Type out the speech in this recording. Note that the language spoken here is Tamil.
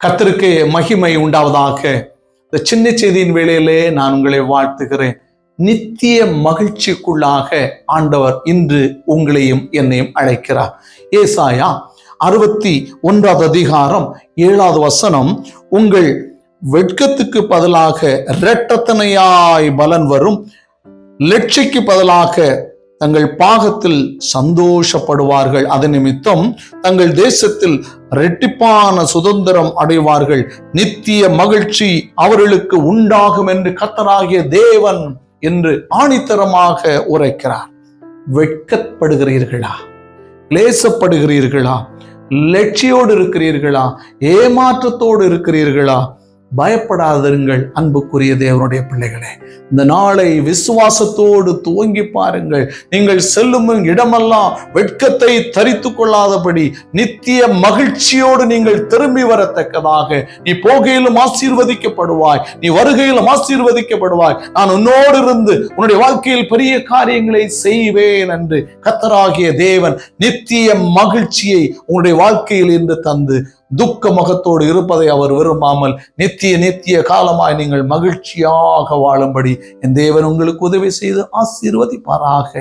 கர்த்தருக்கு மகிமை உண்டாவதாக. இந்த சின்ன செய்தியின் வேளையிலே நான் உங்களை வாழ்த்துகிறேன். நித்திய மகிழ்ச்சிக்குள்ளாக ஆண்டவர் இன்று உங்களையும் என்னையும் அழைக்கிறார். ஏசாயா 61:7 உங்கள் வெட்கத்துக்கு பதிலாக இரட்டத்தனையாய் பலன் வரும், லட்சிக்கு பதிலாக தங்கள் பாகத்தில் சந்தோஷப்படுவார்கள். அது நிமித்தம் தங்கள் தேசத்தில் இரட்டிப்பான சுதந்திரம் அடைவார்கள். நித்திய மகிழ்ச்சி அவர்களுக்கு உண்டாகும் என்று கர்த்தராகிய தேவன் என்று ஆணித்தரமாக உரைக்கிறார். வெட்கப்படுகிறீர்களா? கிளேசப்படுகிறீர்களா? லட்சியோடு இருக்கிறீர்களா? ஏமாற்றத்தோடு இருக்கிறீர்களா? பயப்படாதிருங்கள் அன்புக்குரிய தேவனுடைய பிள்ளைகளே. இந்த நாளை விசுவாசத்தோடு துவங்கி பாருங்கள். நீங்கள் செல்லும் இடமெல்லாம் வெட்கத்தை தரித்து கொள்ளாதபடி நித்திய மகிழ்ச்சியோடு நீங்கள் திரும்பி வரத்தக்கதாக, நீ போகையிலும் ஆசீர்வதிக்கப்படுவாய், நீ வருகையிலும் ஆசீர்வதிக்கப்படுவாய். நான் உன்னோடு இருந்து உன்னுடைய வாழ்க்கையில் பெரிய காரியங்களை செய்வேன் என்று கர்த்தராகிய தேவன் நித்திய மகிழ்ச்சியை உன்னுடைய வாழ்க்கையில் இன்று தந்து துக்க முகத்தோடு இருப்பதை அவர் விரும்பாமல் நித்திய காலமாய் நீங்கள் மகிழ்ச்சியாக வாழும்படி என் தேவன் உங்களுக்கு உதவி செய்து ஆசீர்வதிப்பாராக.